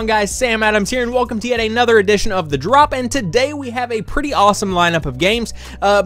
on, guys? Sam Adams here, and welcome to yet another edition of The Drop. And today we have a pretty awesome lineup of games,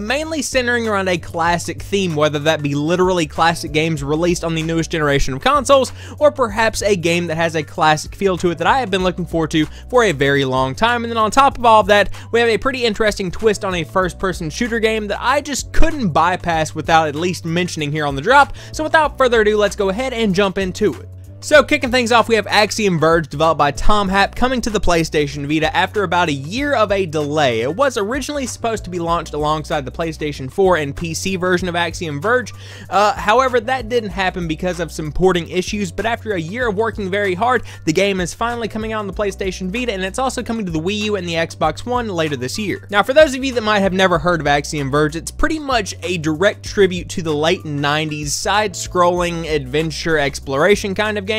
mainly centering around a classic theme, whether that be literally classic games released on the newest generation of consoles, or perhaps a game that has a classic feel to it that I have been looking forward to for a very long time. And then on top of all of that, we have a pretty interesting twist on a first-person shooter game that I just couldn't bypass without at least mentioning here on The Drop. So without further ado, let's go ahead and jump into it. So kicking things off, we have Axiom Verge, developed by Tom Happ, coming to the PlayStation Vita after about a year of a delay. It was originally supposed to be launched alongside the PlayStation 4 and PC version of Axiom Verge. However, that didn't happen because of some porting issues, but after a year of working very hard, the game is finally coming out on the PlayStation Vita, and it's also coming to the Wii U and the Xbox One later this year. Now, for those of you that might have never heard of Axiom Verge, it's pretty much a direct tribute to the late 90s side-scrolling adventure exploration kind of game.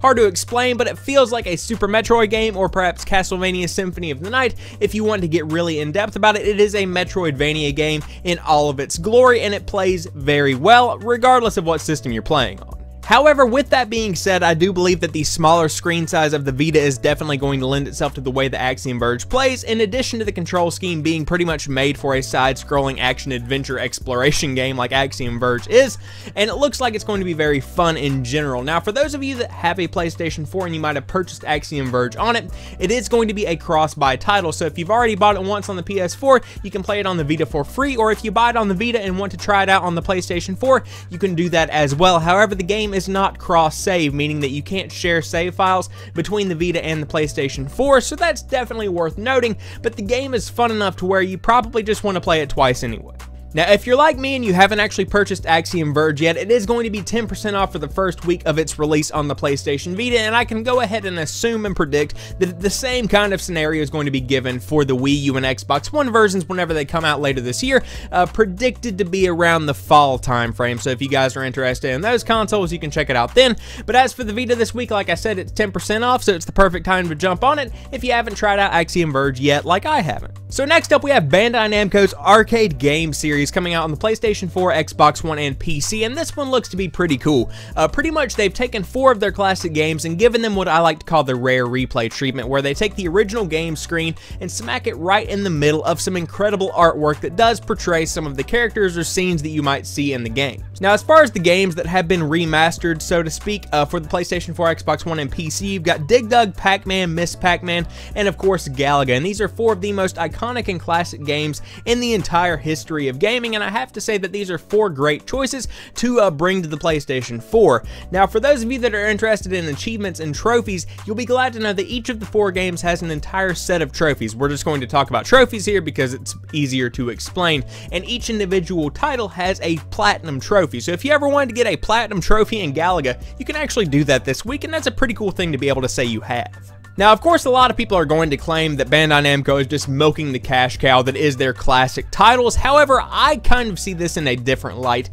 Hard to explain, but it feels like a Super Metroid game, or perhaps Castlevania Symphony of the Night. If you want to get really in-depth about it, it is a Metroidvania game in all of its glory, and it plays very well, regardless of what system you're playing on. However, with that being said, I do believe that the smaller screen size of the Vita is definitely going to lend itself to the way the Axiom Verge plays, in addition to the control scheme being pretty much made for a side-scrolling action-adventure exploration game like Axiom Verge is, and it looks like it's going to be very fun in general. Now, for those of you that have a PlayStation 4 and you might have purchased Axiom Verge on it, it is going to be a cross-buy title, so if you've already bought it once on the PS4, you can play it on the Vita for free, or if you buy it on the Vita and want to try it out on the PlayStation 4, you can do that as well. However, the game is not cross-save, meaning that you can't share save files between the Vita and the PlayStation 4, so that's definitely worth noting, but the game is fun enough to where you probably just want to play it twice anyway. Now, if you're like me and you haven't actually purchased Axiom Verge yet, it is going to be 10% off for the first week of its release on the PlayStation Vita, and I can go ahead and assume and predict that the same kind of scenario is going to be given for the Wii U and Xbox One versions whenever they come out later this year, predicted to be around the fall time frame. So if you guys are interested in those consoles, you can check it out then. But as for the Vita this week, like I said, it's 10% off, so it's the perfect time to jump on it if you haven't tried out Axiom Verge yet, like I haven't. So next up, we have Bandai Namco's arcade game series coming out on the PlayStation 4, Xbox One, and PC, and this one looks to be pretty cool. Pretty much they've taken 4 of their classic games and given them what I like to call the rare replay treatment, where they take the original game screen and smack it right in the middle of some incredible artwork that does portray some of the characters or scenes that you might see in the game. Now, as far as the games that have been remastered, so to speak, for the PlayStation 4, Xbox One, and PC, you've got Dig Dug, Pac-Man, Miss Pac-Man, and of course Galaga, and these are 4 of the most iconic and classic games in the entire history of gaming, and I have to say that these are 4 great choices to bring to the PlayStation 4. Now, for those of you that are interested in achievements and trophies, you'll be glad to know that each of the 4 games has an entire set of trophies. We're just going to talk about trophies here because it's easier to explain, and each individual title has a platinum trophy. So if you ever wanted to get a platinum trophy in Galaga, you can actually do that this week, and that's a pretty cool thing to be able to say you have. Now, of course, a lot of people are going to claim that Bandai Namco is just milking the cash cow that is their classic titles. However, I kind of see this in a different light.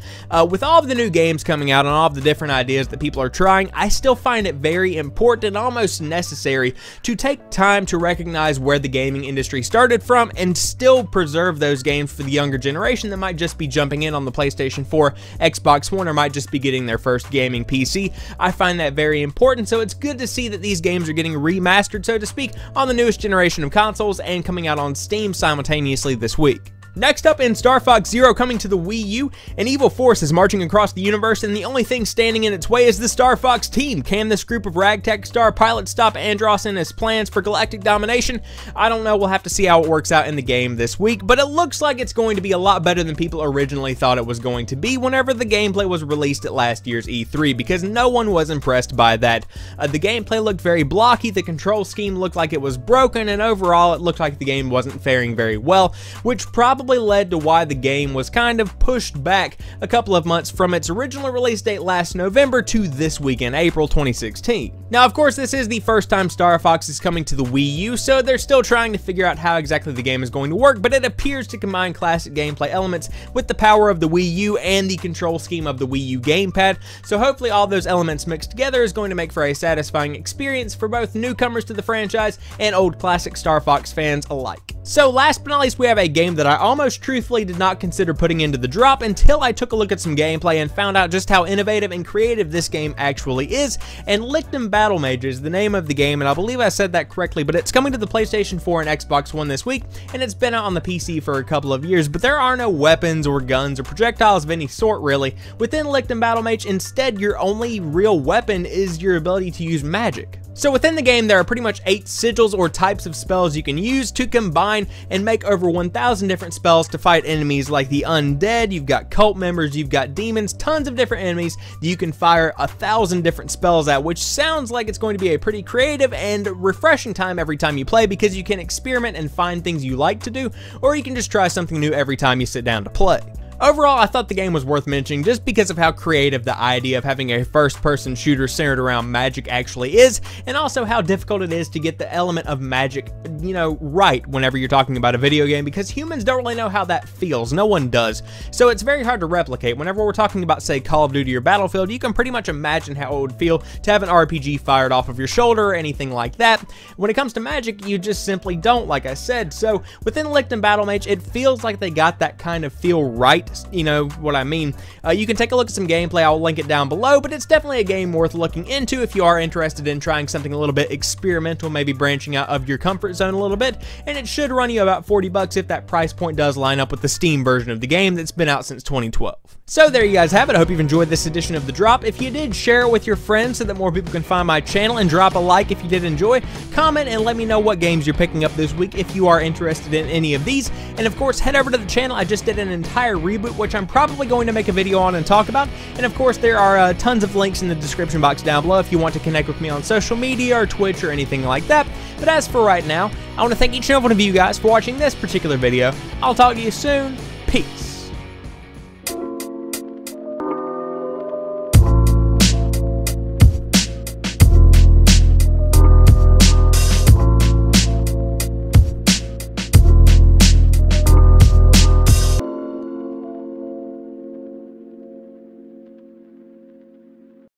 With all of the new games coming out and all of the different ideas that people are trying, I still find it very important and almost necessary to take time to recognize where the gaming industry started from and still preserve those games for the younger generation that might just be jumping in on the PlayStation 4, Xbox One, or might just be getting their first gaming PC. I find that very important, so it's good to see that these games are getting remastered, so to speak, on the newest generation of consoles and coming out on Steam simultaneously this week. Next up, in Star Fox Zero coming to the Wii U, an evil force is marching across the universe, and the only thing standing in its way is the Star Fox team. Can this group of ragtag star pilots stop Andross and his plans for galactic domination? I don't know, we'll have to see how it works out in the game this week, but it looks like it's going to be a lot better than people originally thought it was going to be whenever the gameplay was released at last year's E3, because no one was impressed by that. The gameplay looked very blocky, the control scheme looked like it was broken, and overall it looked like the game wasn't faring very well, which probably led to why the game was kind of pushed back a couple of months from its original release date last November to this week in April 2016. Now, of course, this is the first time Star Fox is coming to the Wii U, so they're still trying to figure out how exactly the game is going to work, but it appears to combine classic gameplay elements with the power of the Wii U and the control scheme of the Wii U gamepad, so hopefully all those elements mixed together is going to make for a satisfying experience for both newcomers to the franchise and old classic Star Fox fans alike. So last but not least, we have a game that I almost truthfully did not consider putting into the drop until I took a look at some gameplay and found out just how innovative and creative this game actually is. And Lichdom Battlemage is the name of the game, and I believe I said that correctly, but it's coming to the PlayStation 4 and Xbox One this week, and it's been out on the PC for a couple of years, but there are no weapons or guns or projectiles of any sort really within Lichdom Battlemage. Instead, your only real weapon is your ability to use magic. So within the game, there are pretty much 8 sigils or types of spells you can use to combine and make over 1,000 different spells to fight enemies like the undead. You've got cult members, you've got demons, tons of different enemies that you can fire 1,000 different spells at, which sounds like it's going to be a pretty creative and refreshing time every time you play, because you can experiment and find things you like to do, or you can just try something new every time you sit down to play. Overall, I thought the game was worth mentioning just because of how creative the idea of having a first-person shooter centered around magic actually is, and also how difficult it is to get the element of magic, you know, right whenever you're talking about a video game, because humans don't really know how that feels. No one does. So it's very hard to replicate. Whenever we're talking about, say, Call of Duty or Battlefield, you can pretty much imagine how it would feel to have an RPG fired off of your shoulder or anything like that. When it comes to magic, you just simply don't, like I said. So within Lichdom Battlemage, it feels like they got that kind of feel right. You know what I mean. You can take a look at some gameplay. I'll link it down below, but it's definitely a game worth looking into if you are interested in trying something a little bit experimental, maybe branching out of your comfort zone a little bit, and it should run you about 40 bucks if that price point does line up with the Steam version of the game that's been out since 2012. So there you guys have it. I hope you've enjoyed this edition of The Drop. If you did, share it with your friends so that more people can find my channel, and drop a like if you did enjoy. Comment and let me know what games you're picking up this week if you are interested in any of these. And of course, head over to the channel. I just did an entire reboot, which I'm probably going to make a video on and talk about. And of course, there are tons of links in the description box down below if you want to connect with me on social media or Twitch or anything like that. But as for right now, I want to thank each and every one of you guys for watching this particular video. I'll talk to you soon. Peace.